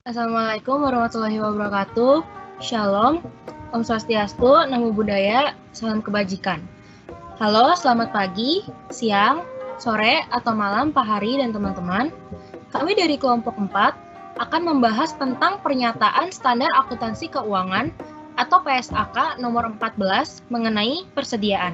Assalamualaikum warahmatullahi wabarakatuh. Shalom, Om Swastiastu, Namo Buddhaya, salam kebajikan. Halo, selamat pagi, siang, sore, atau malam Pak Hari dan teman-teman. Kami dari kelompok 4 akan membahas tentang pernyataan standar akuntansi keuangan atau PSAK nomor 14 mengenai persediaan.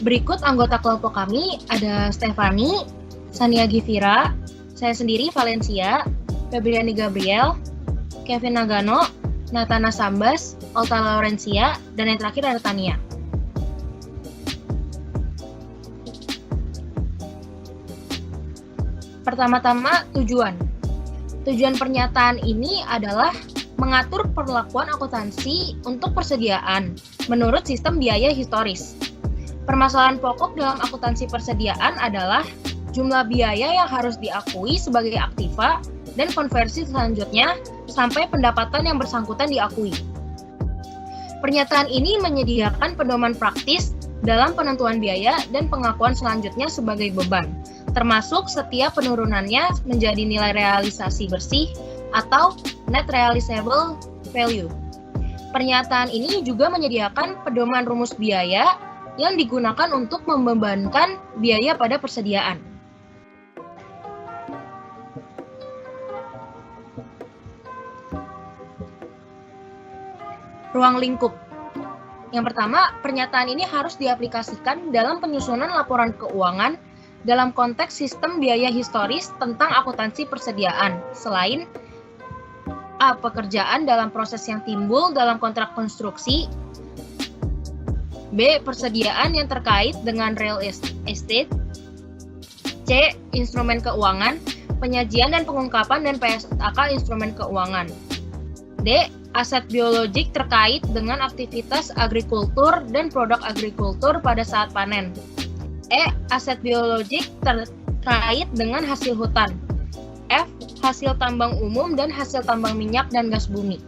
Berikut anggota kelompok kami ada Stefani, Sania Givira, saya sendiri Valencia, Febriani Gabriel, Kevin Nagano, Natana Sambas, Olta Laurencia, dan yang terakhir ada Tania. Pertama-tama, tujuan. Tujuan pernyataan ini adalah mengatur perlakuan akuntansi untuk persediaan menurut sistem biaya historis. Permasalahan pokok dalam akuntansi persediaan adalah jumlah biaya yang harus diakui sebagai aktiva dan konversi selanjutnya sampai pendapatan yang bersangkutan diakui. Pernyataan ini menyediakan pedoman praktis dalam penentuan biaya dan pengakuan selanjutnya sebagai beban, termasuk setiap penurunannya menjadi nilai realisasi bersih atau net realizable value. Pernyataan ini juga menyediakan pedoman rumus biaya yang digunakan untuk membebankan biaya pada persediaan. Ruang lingkup. Yang pertama, pernyataan ini harus diaplikasikan dalam penyusunan laporan keuangan dalam konteks sistem biaya historis tentang akuntansi persediaan, selain A. Pekerjaan dalam proses yang timbul dalam kontrak konstruksi, B. Persediaan yang terkait dengan real estate, C. Instrumen keuangan, penyajian dan pengungkapan dan PSAK instrumen keuangan, D. Aset biologik terkait dengan aktivitas agrikultur dan produk agrikultur pada saat panen, E. Aset biologik terkait dengan hasil hutan, F. Hasil tambang umum dan hasil tambang minyak dan gas bumi.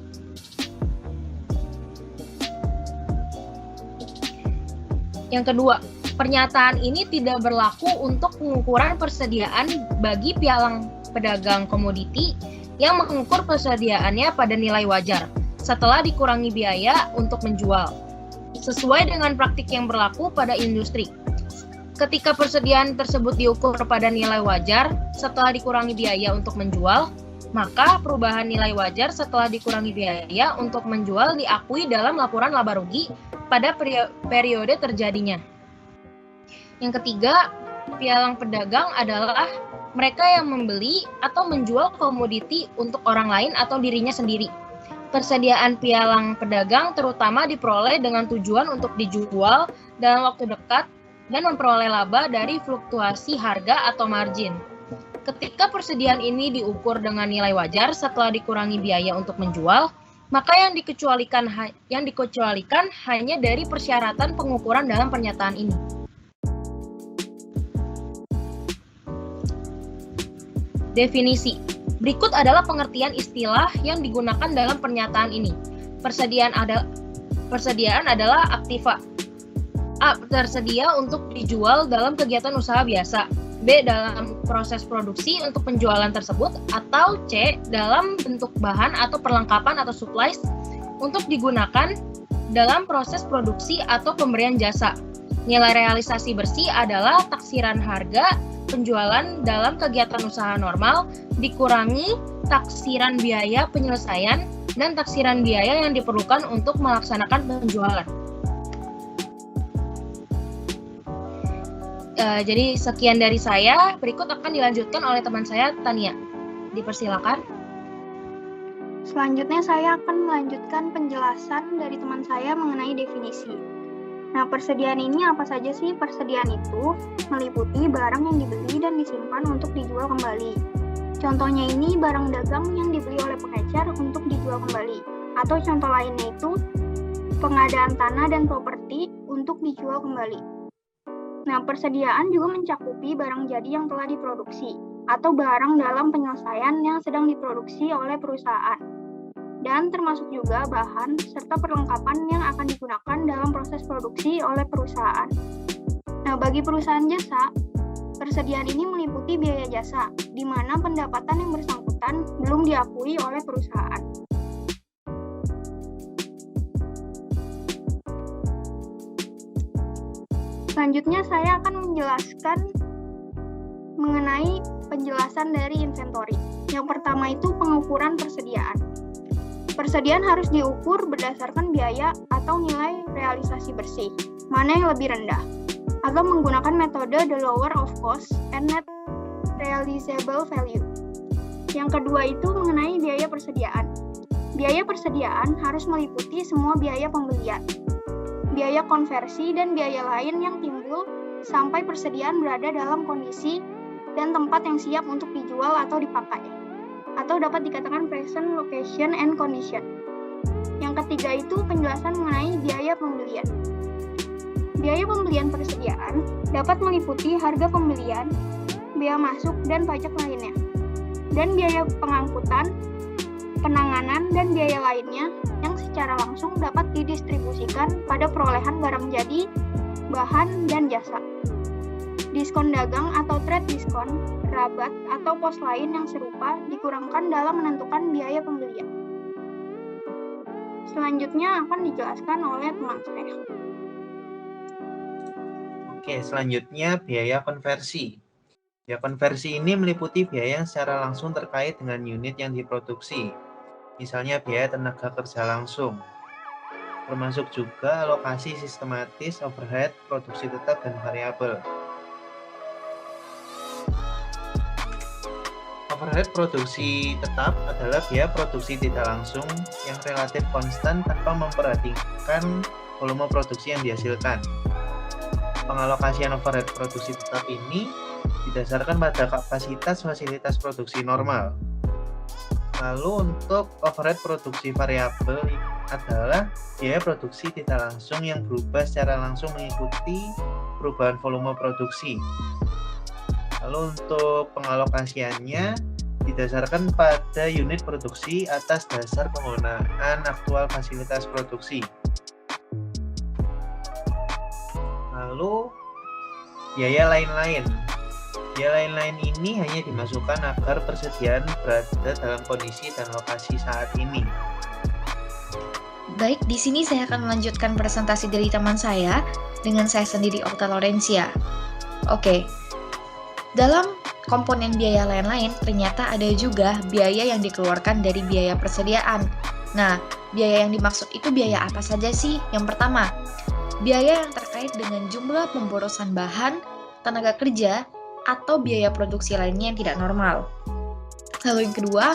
Yang kedua, pernyataan ini tidak berlaku untuk pengukuran persediaan bagi pialang pedagang komoditi yang mengukur persediaannya pada nilai wajar setelah dikurangi biaya untuk menjual, sesuai dengan praktik yang berlaku pada industri. Ketika persediaan tersebut diukur pada nilai wajar setelah dikurangi biaya untuk menjual, maka perubahan nilai wajar setelah dikurangi biaya untuk menjual diakui dalam laporan laba rugi pada periode terjadinya. Yang ketiga, pialang pedagang adalah mereka yang membeli atau menjual komoditi untuk orang lain atau dirinya sendiri. Persediaan pialang pedagang terutama diperoleh dengan tujuan untuk dijual dalam waktu dekat dan memperoleh laba dari fluktuasi harga atau margin. Ketika persediaan ini diukur dengan nilai wajar setelah dikurangi biaya untuk menjual, maka yang dikecualikan hanya dari persyaratan pengukuran dalam pernyataan ini. Definisi. Berikut adalah pengertian istilah yang digunakan dalam pernyataan ini. Persediaan adalah aktiva. A. Tersedia untuk dijual dalam kegiatan usaha biasa. B. Dalam proses produksi untuk penjualan tersebut, atau C. Dalam bentuk bahan atau perlengkapan atau supplies untuk digunakan dalam proses produksi atau pemberian jasa. Nilai realisasi bersih adalah taksiran harga penjualan dalam kegiatan usaha normal dikurangi taksiran biaya penyelesaian dan taksiran biaya yang diperlukan untuk melaksanakan penjualan. Jadi sekian dari saya, berikut akan dilanjutkan oleh teman saya, Tania. Dipersilakan. Selanjutnya saya akan melanjutkan penjelasan dari teman saya mengenai definisi. Nah, persediaan ini apa saja sih? Persediaan itu meliputi barang yang dibeli dan disimpan untuk dijual kembali. Contohnya ini barang dagang yang dibeli oleh pengecer untuk dijual kembali. Atau contoh lainnya itu pengadaan tanah dan properti untuk dijual kembali. Nah, persediaan juga mencakupi barang jadi yang telah diproduksi atau barang dalam penyelesaian yang sedang diproduksi oleh perusahaan. dan termasuk juga bahan serta perlengkapan yang akan digunakan dalam proses produksi oleh perusahaan. Nah, bagi perusahaan jasa, persediaan ini meliputi biaya jasa, di mana pendapatan yang bersangkutan belum diakui oleh perusahaan. Selanjutnya saya akan menjelaskan mengenai penjelasan dari inventory. Yang pertama itu pengukuran persediaan. Persediaan harus diukur berdasarkan biaya atau nilai realisasi bersih, mana yang lebih rendah, atau menggunakan metode the lower of cost and net realizable value. Yang kedua itu mengenai biaya persediaan. Biaya persediaan harus meliputi semua biaya pembelian, biaya konversi, dan biaya lain yang timbul sampai persediaan berada dalam kondisi dan tempat yang siap untuk dijual atau dipakai, atau dapat dikatakan present location and condition. Yang ketiga itu penjelasan mengenai biaya pembelian. Biaya pembelian persediaan dapat meliputi harga pembelian, biaya masuk, dan pajak lainnya, dan biaya pengangkutan, penanganan, dan biaya lainnya yang secara langsung dapat didistribusikan pada perolehan barang jadi, bahan, dan jasa. Diskon dagang atau trade diskon, rabat, atau pos lain yang serupa dikurangkan dalam menentukan biaya pembelian. Selanjutnya akan dijelaskan oleh teman saya. Oke, selanjutnya biaya konversi. Biaya konversi ini meliputi biaya yang secara langsung terkait dengan unit yang diproduksi. Misalnya biaya tenaga kerja langsung. Termasuk juga alokasi sistematis, overhead, produksi tetap, dan variabel. Overhead produksi tetap adalah biaya produksi tidak langsung yang relatif konstan tanpa memperhatikan volume produksi yang dihasilkan. Pengalokasian overhead produksi tetap ini didasarkan pada kapasitas fasilitas produksi normal. Lalu untuk overhead produksi variabel adalah biaya produksi tidak langsung yang berubah secara langsung mengikuti perubahan volume produksi. Lalu untuk pengalokasiannya didasarkan pada unit produksi atas dasar penggunaan aktual fasilitas produksi. Lalu biaya lain-lain. Biaya lain-lain ini hanya dimasukkan agar persediaan berada dalam kondisi dan lokasi saat ini. Baik, di sini saya akan melanjutkan presentasi dari teman saya dengan saya sendiri, Okta Lorencia. Oke. Dalam komponen biaya lain-lain, ternyata ada juga biaya yang dikeluarkan dari biaya persediaan. Nah, biaya yang dimaksud itu biaya apa saja sih? Yang pertama, biaya yang terkait dengan jumlah pemborosan bahan, tenaga kerja, atau biaya produksi lainnya yang tidak normal. Lalu yang kedua,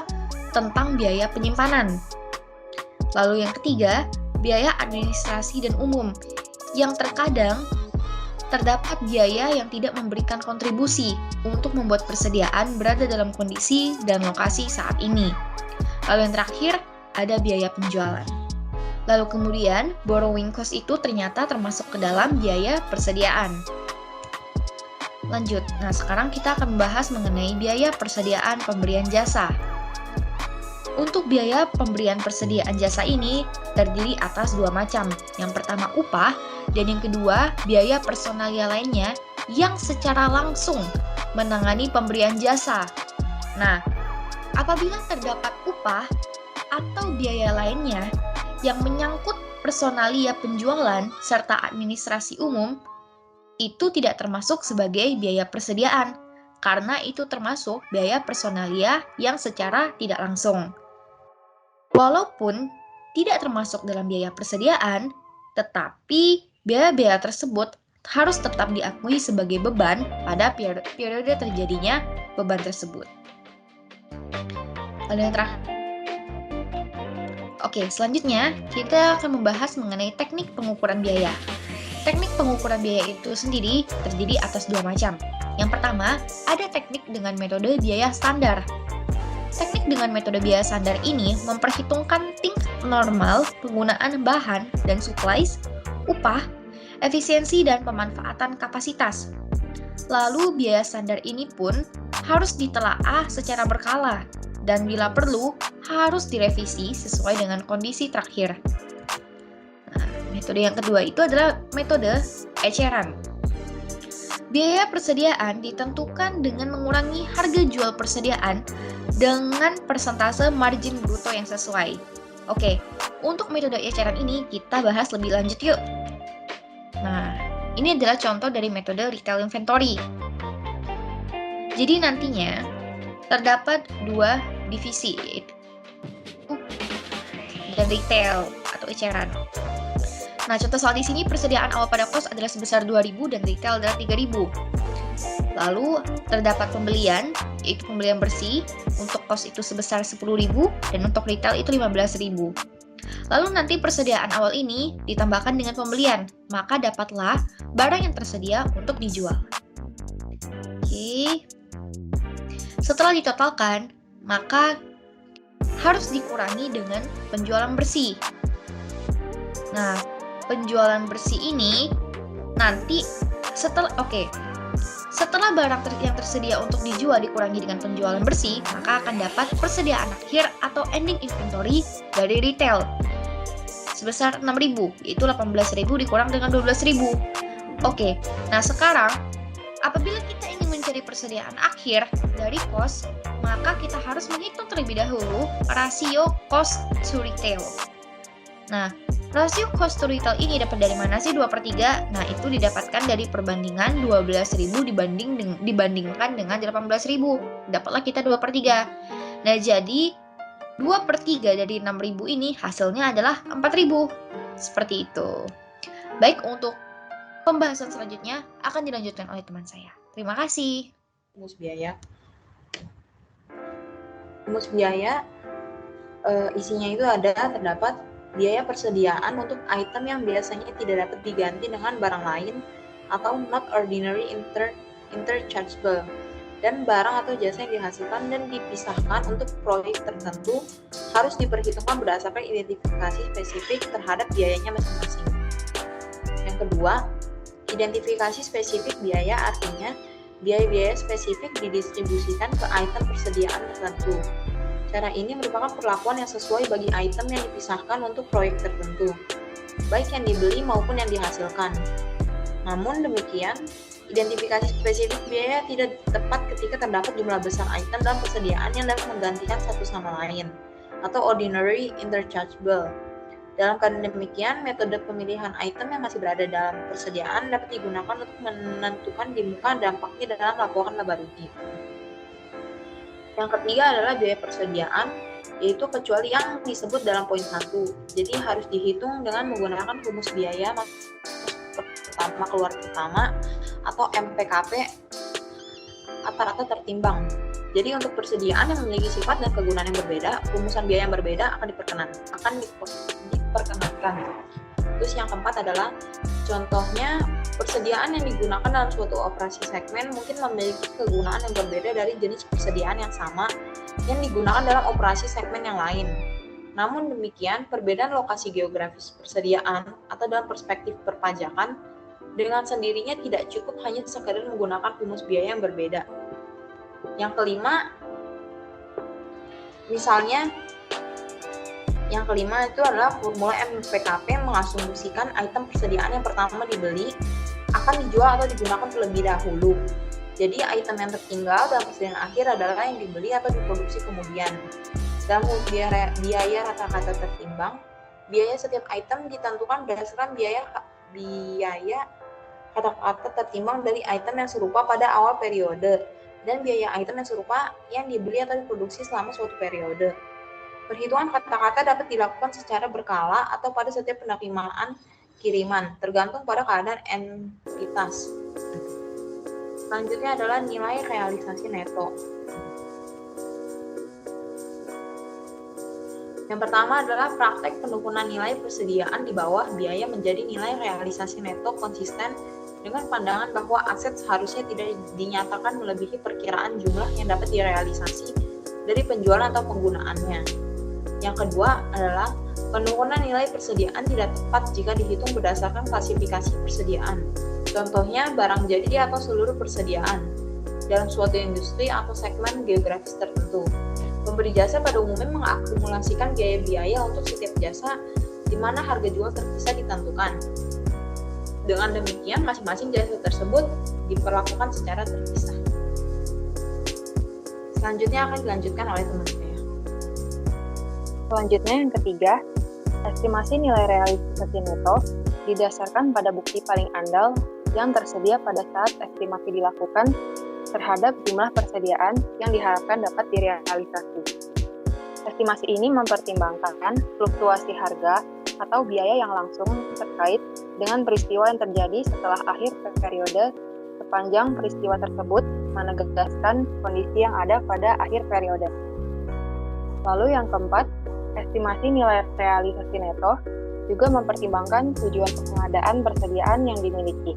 tentang biaya penyimpanan. Lalu yang ketiga, biaya administrasi dan umum, yang terkadang terdapat biaya yang tidak memberikan kontribusi untuk membuat persediaan berada dalam kondisi dan lokasi saat ini. Lalu yang terakhir, ada biaya penjualan. Lalu kemudian, borrowing cost itu ternyata termasuk ke dalam biaya persediaan. Lanjut, nah sekarang kita akan membahas mengenai biaya persediaan pemberian jasa. Untuk biaya pemberian persediaan jasa ini terdiri atas dua macam. Yang pertama upah, dan yang kedua biaya personalia lainnya yang secara langsung menangani pemberian jasa. Nah, apabila terdapat upah atau biaya lainnya yang menyangkut personalia penjualan serta administrasi umum, itu tidak termasuk sebagai biaya persediaan, karena itu termasuk biaya personalia yang secara tidak langsung. Walaupun tidak termasuk dalam biaya persediaan, tetapi biaya-biaya tersebut harus tetap diakui sebagai beban pada periode terjadinya beban tersebut. Lalu yang terakhir. Oke, selanjutnya kita akan membahas mengenai teknik pengukuran biaya. Teknik pengukuran biaya itu sendiri terdiri atas dua macam. Yang pertama, ada teknik dengan metode biaya standar. Teknik dengan metode biaya standar ini memperhitungkan tingkat normal penggunaan bahan dan supplies, upah, efisiensi dan pemanfaatan kapasitas. Lalu biaya standar ini pun harus ditelaah secara berkala dan bila perlu harus direvisi sesuai dengan kondisi terakhir. Nah, metode yang kedua itu adalah metode eceran. Biaya persediaan ditentukan dengan mengurangi harga jual persediaan dengan persentase margin bruto yang sesuai. Oke, untuk metode eceran ini kita bahas lebih lanjut yuk. Nah, ini adalah contoh dari metode retail inventory. Jadi nantinya terdapat dua divisi, yaitu dan retail atau eceran. Nah, contoh soal di sini persediaan awal pada kos adalah sebesar 2.000 dan retail adalah 3.000. Lalu terdapat pembelian, yaitu pembelian bersih, untuk kos itu sebesar 10.000 dan untuk retail itu 15.000. Lalu nanti persediaan awal ini ditambahkan dengan pembelian, maka dapatlah barang yang tersedia untuk dijual. Oke. Setelah ditotalkan, maka harus dikurangi dengan penjualan bersih. Nah, penjualan bersih ini nanti setelah barang yang tersedia untuk dijual dikurangi dengan penjualan bersih, maka akan dapat persediaan akhir atau ending inventory dari retail sebesar 6.000, yaitu 18.000 dikurang dengan 12.000. Oke, nah sekarang apabila kita ingin mencari persediaan akhir dari cost, maka kita harus menghitung terlebih dahulu rasio cost to retail. Nah, rasio cost to retail ini dapat dari mana sih 2/3? Nah, itu didapatkan dari perbandingan 12.000 dibandingkan dengan 18.000. Dapatlah kita 2/3. Nah, jadi 2/3 dari 6.000 ini hasilnya adalah 4.000. Seperti itu. Baik, untuk pembahasan selanjutnya akan dilanjutkan oleh teman saya. Terima kasih. Rumus biaya. Rumus biaya isinya itu terdapat biaya persediaan untuk item yang biasanya tidak dapat diganti dengan barang lain atau not ordinary interchangeable, dan barang atau jasa yang dihasilkan dan dipisahkan untuk proyek tertentu harus diperhitungkan berdasarkan identifikasi spesifik terhadap biayanya masing-masing. Yang kedua, identifikasi spesifik biaya artinya biaya-biaya spesifik didistribusikan ke item persediaan tertentu. Cara ini merupakan perlakuan yang sesuai bagi item yang dipisahkan untuk proyek tertentu, baik yang dibeli maupun yang dihasilkan. Namun demikian, identifikasi spesifik biaya tidak tepat ketika terdapat jumlah besar item dalam persediaan yang dapat menggantikan satu sama lain, atau ordinary interchangeable. Dalam keadaan demikian, metode pemilihan item yang masih berada dalam persediaan dapat digunakan untuk menentukan di muka dampaknya dalam laporan laba rugi. Yang ketiga adalah biaya persediaan, yaitu kecuali yang disebut dalam poin 1. Jadi harus dihitung dengan menggunakan rumus biaya pertama keluar pertama atau MPKP rata-rata tertimbang. Jadi untuk persediaan yang memiliki sifat dan kegunaan yang berbeda, rumusan biaya yang berbeda akan diperkenankan. Terus yang keempat adalah contohnya persediaan yang digunakan dalam suatu operasi segmen mungkin memiliki kegunaan yang berbeda dari jenis persediaan yang sama yang digunakan dalam operasi segmen yang lain. Namun demikian, perbedaan lokasi geografis persediaan atau dalam perspektif perpajakan dengan sendirinya tidak cukup hanya sekadar menggunakan rumus biaya yang berbeda. Yang kelima, yang kelima itu adalah formula MPKP mengasumsikan item persediaan yang pertama dibeli akan dijual atau digunakan terlebih dahulu. Jadi item yang tertinggal dalam persediaan akhir adalah yang dibeli atau diproduksi kemudian. Dalam biaya rata-rata tertimbang, biaya setiap item ditentukan berdasarkan biaya rata-rata tertimbang dari item yang serupa pada awal periode dan biaya item yang serupa yang dibeli atau diproduksi selama suatu periode. Perhitungan kata-kata dapat dilakukan secara berkala atau pada setiap penerimaan kiriman, tergantung pada keadaan entitas. Selanjutnya adalah nilai realisasi neto. Yang pertama adalah praktek penurunan nilai persediaan di bawah biaya menjadi nilai realisasi neto konsisten dengan pandangan bahwa aset seharusnya tidak dinyatakan melebihi perkiraan jumlah yang dapat direalisasi dari penjualan atau penggunaannya. Yang kedua adalah penurunan nilai persediaan tidak tepat jika dihitung berdasarkan klasifikasi persediaan. Contohnya barang jadi atau seluruh persediaan. dalam suatu industri atau segmen geografis tertentu. Pemberi jasa pada umumnya mengakumulasikan biaya-biaya untuk setiap jasa di mana harga jual terpisah ditentukan. Dengan demikian, masing-masing jasa tersebut diperlakukan secara terpisah. Selanjutnya akan dilanjutkan oleh teman saya. Selanjutnya yang ketiga, estimasi nilai realisasi neto didasarkan pada bukti paling andal yang tersedia pada saat estimasi dilakukan terhadap jumlah persediaan yang diharapkan dapat direalisasi. Estimasi ini mempertimbangkan fluktuasi harga atau biaya yang langsung terkait dengan peristiwa yang terjadi setelah akhir periode sepanjang peristiwa tersebut menegaskan kondisi yang ada pada akhir periode. Lalu yang keempat, estimasi nilai realisasi neto juga mempertimbangkan tujuan pengadaan persediaan yang dimiliki.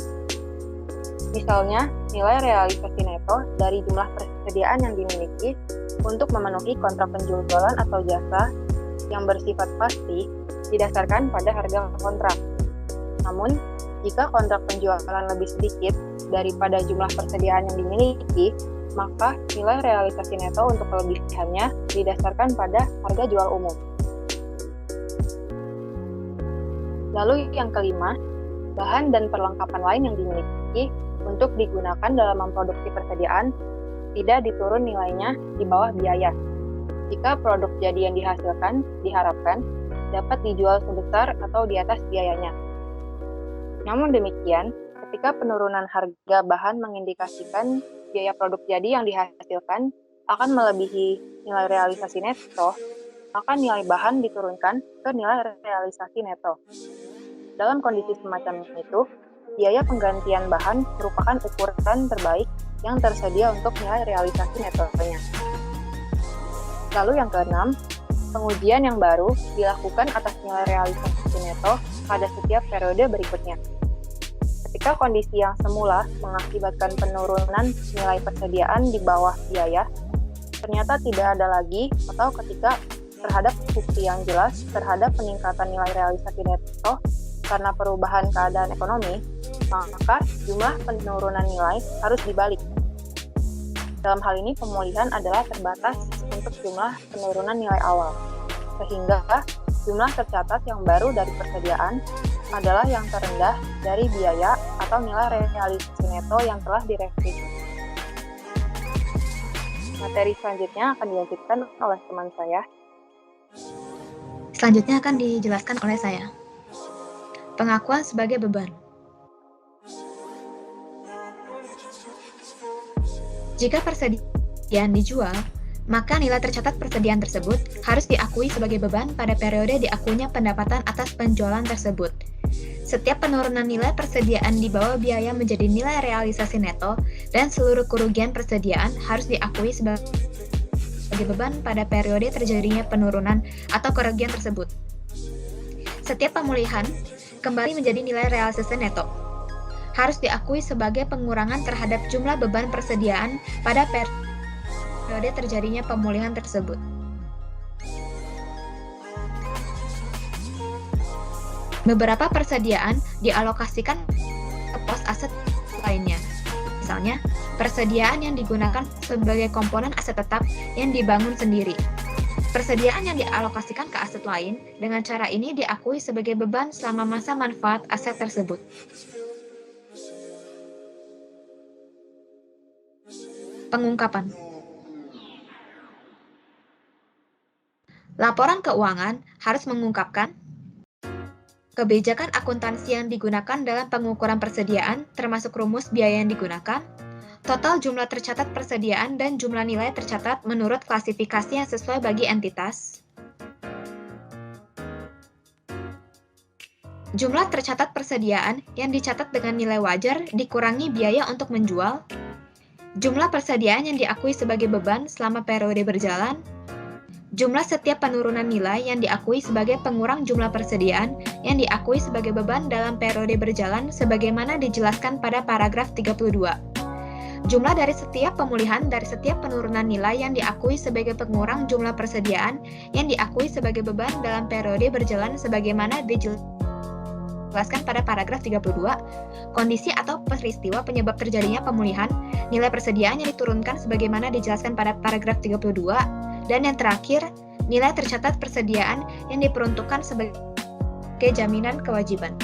Misalnya, nilai realisasi neto dari jumlah persediaan yang dimiliki untuk memenuhi kontrak penjualan atau jasa yang bersifat pasti didasarkan pada harga kontrak. Namun, jika kontrak penjualan lebih sedikit daripada jumlah persediaan yang dimiliki, maka nilai realisasi neto untuk kelebihannya didasarkan pada harga jual umum. Lalu yang kelima, bahan dan perlengkapan lain yang dimiliki untuk digunakan dalam memproduksi persediaan tidak diturun nilainya di bawah biaya. Jika produk jadi yang dihasilkan diharapkan dapat dijual sebesar atau di atas biayanya. Namun demikian, ketika penurunan harga bahan mengindikasikan biaya produk jadi yang dihasilkan akan melebihi nilai realisasi neto, maka nilai bahan diturunkan ke nilai realisasi neto. Dalam kondisi semacam itu, biaya penggantian bahan merupakan ukuran terbaik yang tersedia untuk nilai realisasi netonya. Lalu yang keenam, pengujian yang baru dilakukan atas nilai realisasi neto pada setiap periode berikutnya. Ketika kondisi yang semula mengakibatkan penurunan nilai persediaan di bawah biaya, ternyata tidak ada lagi atau ketika terhadap bukti yang jelas terhadap peningkatan nilai realisasi neto karena perubahan keadaan ekonomi, maka jumlah penurunan nilai harus dibalik. Dalam hal ini pemulihan adalah terbatas untuk jumlah penurunan nilai awal, sehingga jumlah tercatat yang baru dari persediaan adalah yang terendah dari biaya atau nilai realisasi neto yang telah direvisi. Materi selanjutnya akan dilanjutkan oleh teman saya. Selanjutnya akan dijelaskan oleh saya. Pengakuan sebagai beban. Jika persediaan dijual, maka nilai tercatat persediaan tersebut harus diakui sebagai beban pada periode diakuinya pendapatan atas penjualan tersebut. Setiap penurunan nilai persediaan di bawah biaya menjadi nilai realisasi neto dan seluruh kerugian persediaan harus diakui sebagai beban pada periode terjadinya penurunan atau kerugian tersebut. Setiap pemulihan kembali menjadi nilai realisasi neto harus diakui sebagai pengurangan terhadap jumlah beban persediaan pada periode terjadinya pemulihan tersebut. Beberapa persediaan dialokasikan ke pos aset lainnya. Misalnya, persediaan yang digunakan sebagai komponen aset tetap yang dibangun sendiri. Persediaan yang dialokasikan ke aset lain dengan cara ini diakui sebagai beban selama masa manfaat aset tersebut. Pengungkapan. Laporan keuangan harus mengungkapkan kebijakan akuntansi yang digunakan dalam pengukuran persediaan, termasuk rumus biaya yang digunakan, total jumlah tercatat persediaan dan jumlah nilai tercatat menurut klasifikasi yang sesuai bagi entitas, jumlah tercatat persediaan yang dicatat dengan nilai wajar dikurangi biaya untuk menjual, jumlah persediaan yang diakui sebagai beban selama periode berjalan, jumlah setiap penurunan nilai yang diakui sebagai pengurang jumlah persediaan yang diakui sebagai beban dalam periode berjalan sebagaimana dijelaskan pada paragraf 32. Jumlah dari setiap pemulihan dari setiap penurunan nilai yang diakui sebagai pengurang jumlah persediaan yang diakui sebagai beban dalam periode berjalan sebagaimana dijelaskan dijelaskan pada paragraf 32, kondisi atau peristiwa penyebab terjadinya pemulihan, nilai persediaan yang diturunkan sebagaimana dijelaskan pada paragraf 32, dan yang terakhir, nilai tercatat persediaan yang diperuntukkan sebagai jaminan kewajiban.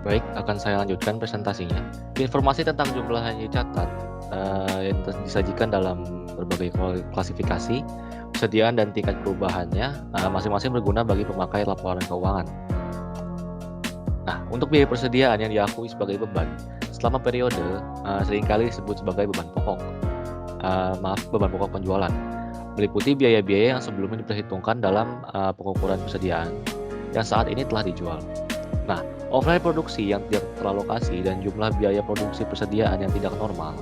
Baik, akan saya lanjutkan presentasinya. Informasi tentang jumlah yang dicatat yang disajikan dalam berbagai klasifikasi, persediaan dan tingkat perubahannya masing-masing berguna bagi pemakai laporan keuangan. Nah, untuk biaya persediaan yang diakui sebagai beban selama periode seringkali disebut sebagai beban pokok. Beban pokok penjualan. Meliputi biaya-biaya yang sebelumnya diperhitungkan dalam pengukuran persediaan yang saat ini telah dijual. Nah, overhead produksi yang tidak teralokasi dan jumlah biaya produksi persediaan yang tidak normal.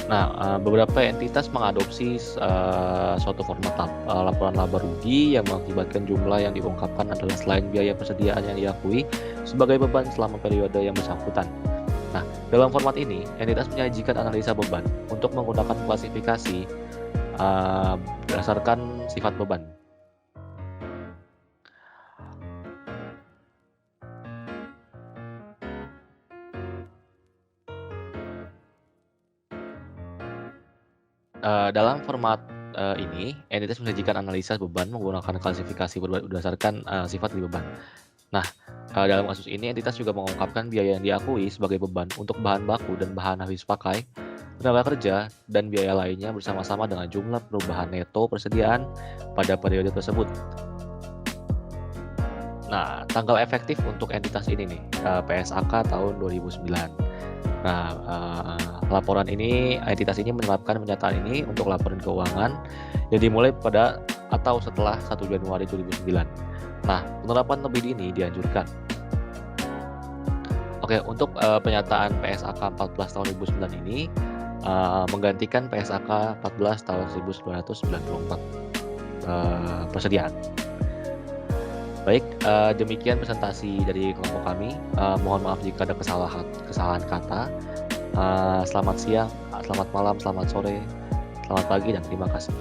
Nah, beberapa entitas mengadopsi suatu format laporan laba rugi yang mengakibatkan jumlah yang diungkapkan adalah selain biaya persediaan yang diakui sebagai beban selama periode yang bersangkutan. Nah, dalam format ini, entitas menyajikan analisa beban untuk menggunakan klasifikasi berdasarkan sifat beban. Dalam format ini, entitas menyajikan analisa beban menggunakan klasifikasi berdasarkan sifat di beban. Nah, dalam kasus ini, entitas juga mengungkapkan biaya yang diakui sebagai beban untuk bahan baku dan bahan habis pakai, tenaga kerja, dan biaya lainnya bersama-sama dengan jumlah perubahan neto persediaan pada periode tersebut. Nah, tanggal efektif untuk entitas ini nih, PSAK tahun 2009. Nah, laporan ini, entitas ini menerapkan pernyataan ini untuk laporan keuangan yang dimulai pada atau setelah 1 Januari 2009. Nah, penerapan lebih dini dianjurkan. Oke, untuk pernyataan PSAK 14 tahun 2009 ini menggantikan PSAK 14 tahun 1994 persediaan. Baik, demikian presentasi dari kelompok kami. Mohon maaf jika ada kesalahan kata. Selamat siang, selamat malam, selamat sore, selamat pagi, dan terima kasih.